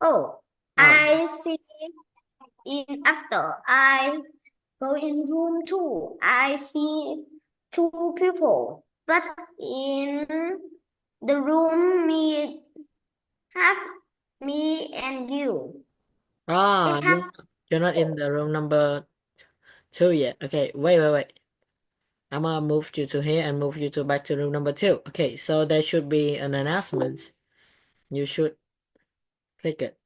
Oh, I see in after I go in room 2. I see 2 people, but in the room me have me and you. Ah, It have you're not in the room number 2 yet. Okay, wait. I'm gonna move you to here and move you to back to room number 2. Okay, so there should be an announcement. You should click it.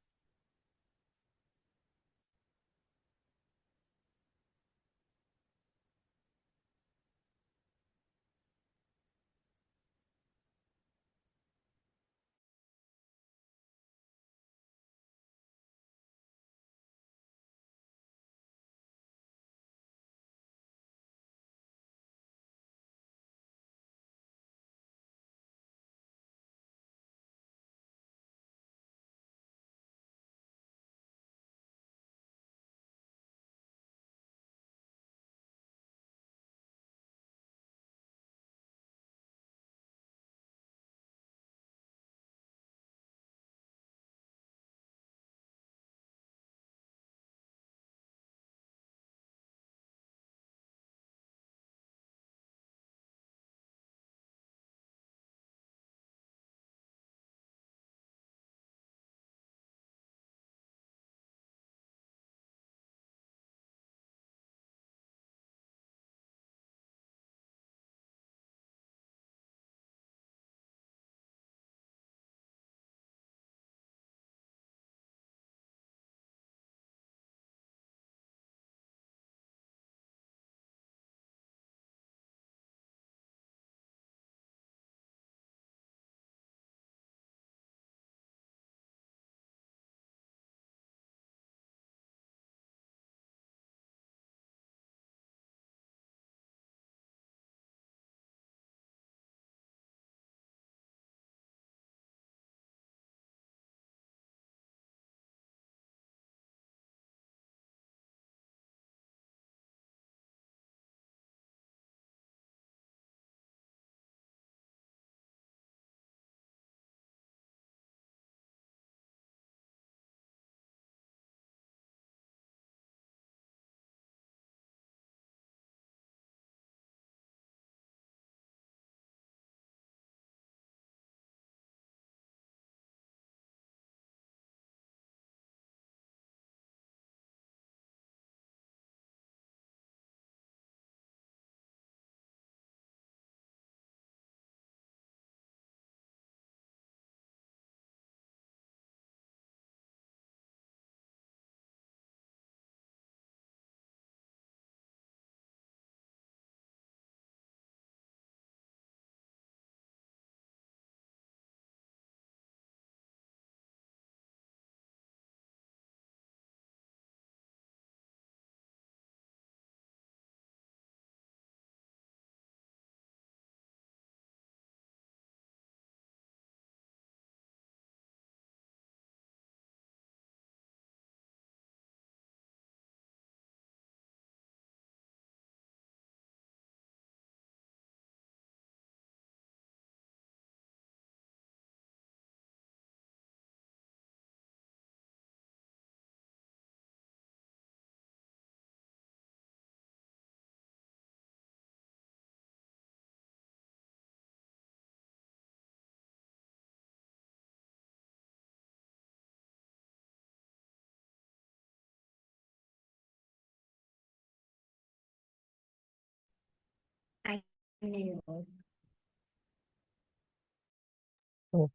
Oh,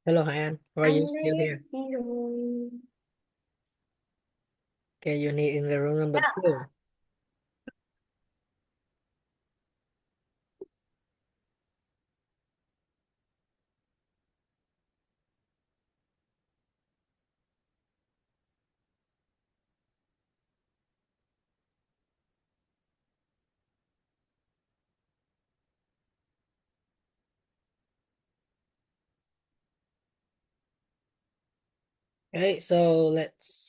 hello, Anne. Why are you still here? Okay, you need in the room number 2. Okay, so let's.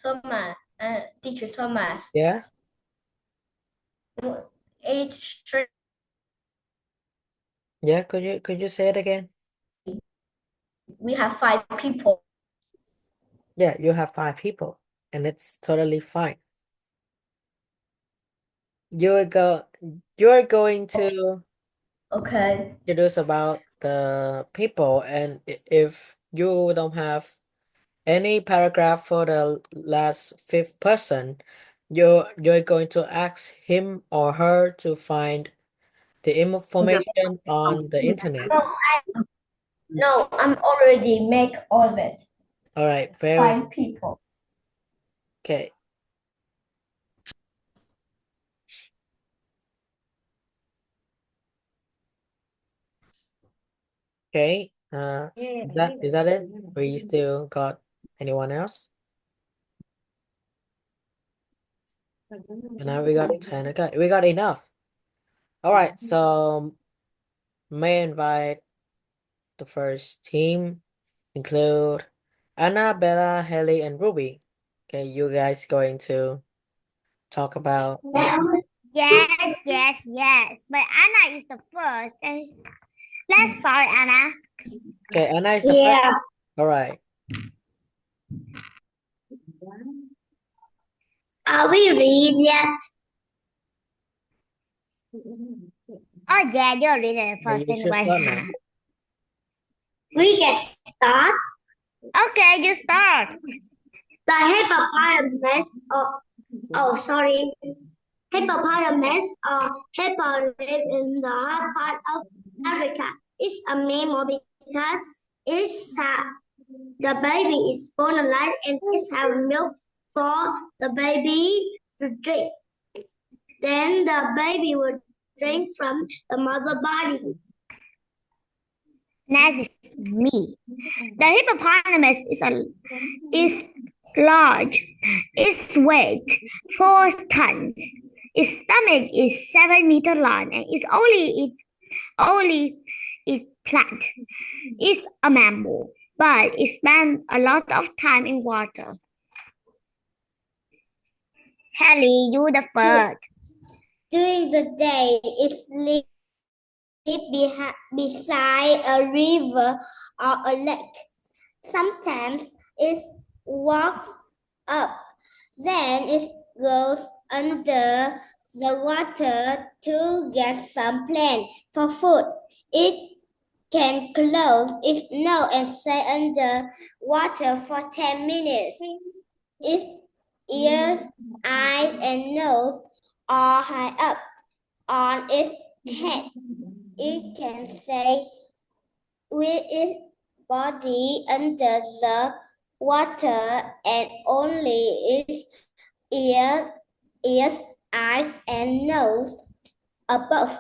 Thomas, Teacher Thomas, Yeah, age 3, yeah. Could you say it again? we have 5 people. Yeah, you have 5 people, and it's totally fine. You're going to Okay. introduce about the people, and if you don't have any paragraph for the last 5th person, you're going to ask him or her to find the information on the internet. No, I'm already make all of it. All right, very 5 people. okay. Okay. Is that it? We still got anyone else? And now we got 10. Okay, we got enough. All right, so may invite the first team include Anna, Bella, Haley, and Ruby. Okay, you guys going to talk about Yes, yes, yes. But Anna is the first. And let's start, Anna. okay, Anna is the first. All right. Are we read yet? Oh yeah, you're reading Yeah, first you should anyway. start now. We can start. Okay, you start. The hippopotamus. Oh, sorry. Hippopotamus or hippo live in the hot part of Africa. It's a mammal because the baby is born alive and it has milk for the baby to drink. Then the baby will drink from the mother body. Next is me. The hippopotamus is large. Its weight 4 tons. Its stomach is 7 meters long and it's only eat plant. It's a mammal, but it spends a lot of time in water. Haley, you the first. During the day, it sleeps beside a river or a lake. Sometimes it walks up, then it goes under the water to get some plant for food. It can close its nose and stay under water for 10 minutes. Its ears, eyes, and nose are high up on its head. It can stay with its body under the water and only its ears, eyes, and nose above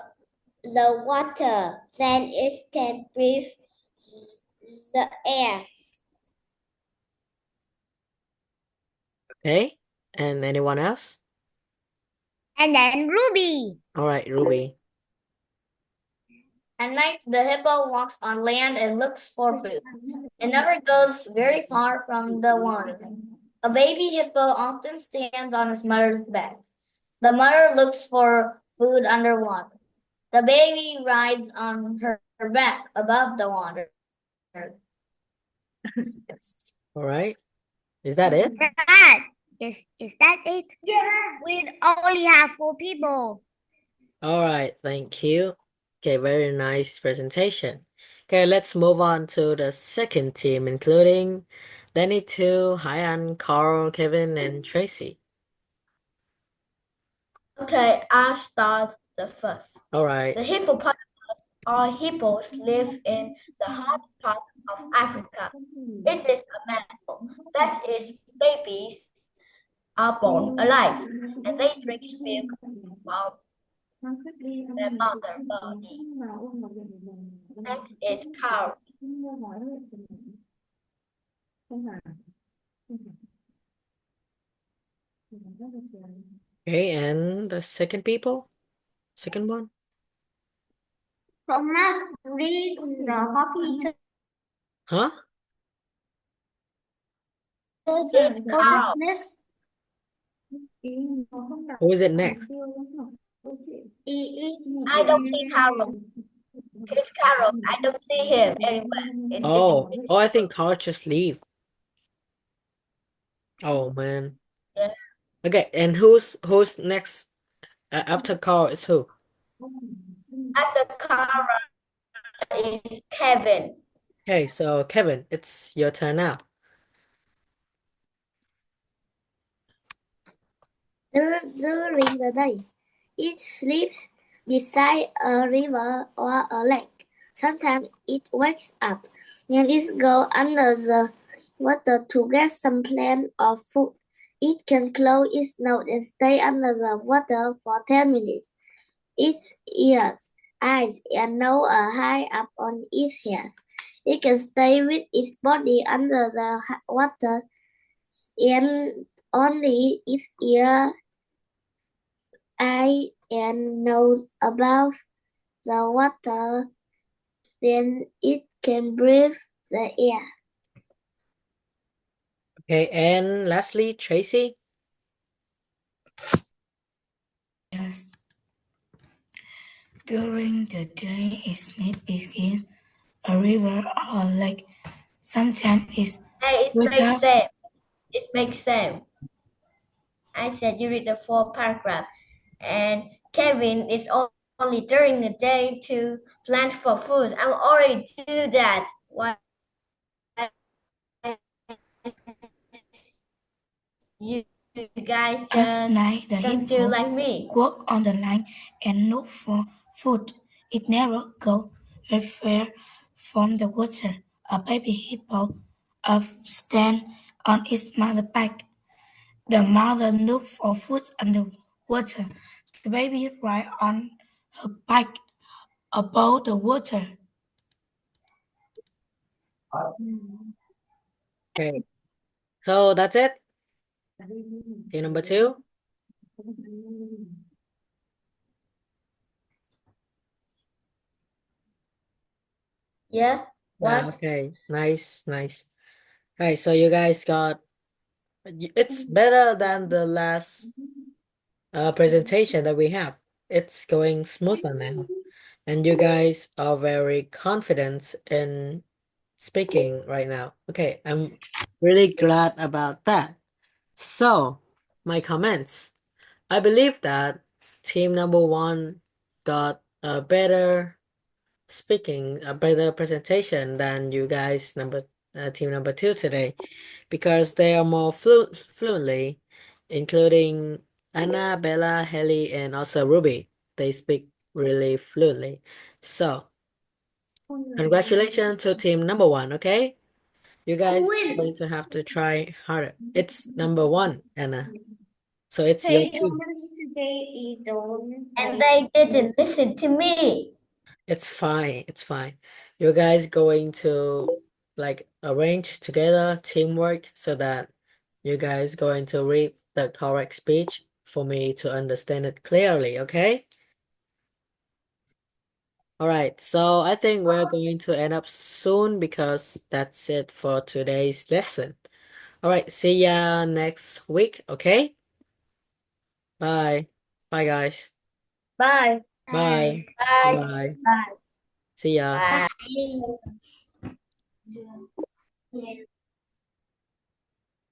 the water. Then it can breathe the air. Okay. And anyone else? And then Ruby. All right, Ruby. At night, the hippo walks on land and looks for food. It never goes very far from the water. A baby hippo often stands on its mother's back. The mother looks for food underwater. The baby rides on her back above the water. All right. Is that it? Dad, is that it? Yeah. We only have 4 people. All right. Thank you. Okay, very nice presentation. Okay, let's move on to the second team, including Danny, too, Hyan, Carl, Kevin, and Tracy. Okay, I'll start the first. All right. The hippopotamus or hippos live in the hot part of Africa. This is a mammal. That is, babies are born alive and they drink milk from their mother body. Next is cow. Okay, and the second people? Second one? Thomas read the hockey Huh? Is cow. Who is it next? I don't see Carol. Here's Carol. I don't see him anywhere. Oh, I think Carl just leave. Oh man. Yeah. Okay, and who's next? After Carl is who? After Carol is Kevin. Okay, so Kevin, it's your turn now. During the day, it sleeps beside a river or a lake. Sometimes it wakes up and it goes under the water to get some plant or food. It can close its nose and stay under the water for 10 minutes. Its ears, eyes, and nose are high up on its head. It can stay with its body under the water and only its ear, eye, and nose above the water, then it can breathe the air. Okay, and lastly, Tracy. Yes. During the day, it sleeps beside a river or a lake. Sometimes it Hey, it wakes makes up. sense. It makes sense. I said you read the 4 paragraph. And Kevin is only during the day to plant for food. I already do that. Why you guys At night, the don't do hippo like me? walk on the line and look for food. It never goes very far from the water. A baby hippo stands on its mother's back. The mother looks for food underwater. The baby rides on her back above the water. Okay, so that's it. Team number 2. Yeah? What? Okay, nice. Right, so you guys got, it's better than the last presentation that we have. It's going smoother now. And you guys are very confident in speaking right now. Okay, I'm really glad about that. So, my comments. I believe that team number 1 got a better a better presentation than you guys team number 2 today, because they are more fluently, including Anna, Bella, Haley, and also Ruby. They speak really fluently. So, congratulations to team number 1, okay? You guys are going to have to try harder. It's number 1, Anna. So it's your team. And they didn't listen to me. It's fine. It's fine. You guys going to like arrange together teamwork so that you guys going to read the correct speech for me to understand it clearly, okay? All right, so I think we're going to end up soon because that's it for today's lesson. All right, see ya next week, okay? Bye. Bye, guys. Bye. Bye. Bye. Bye. Bye. See ya. Bye. Bye.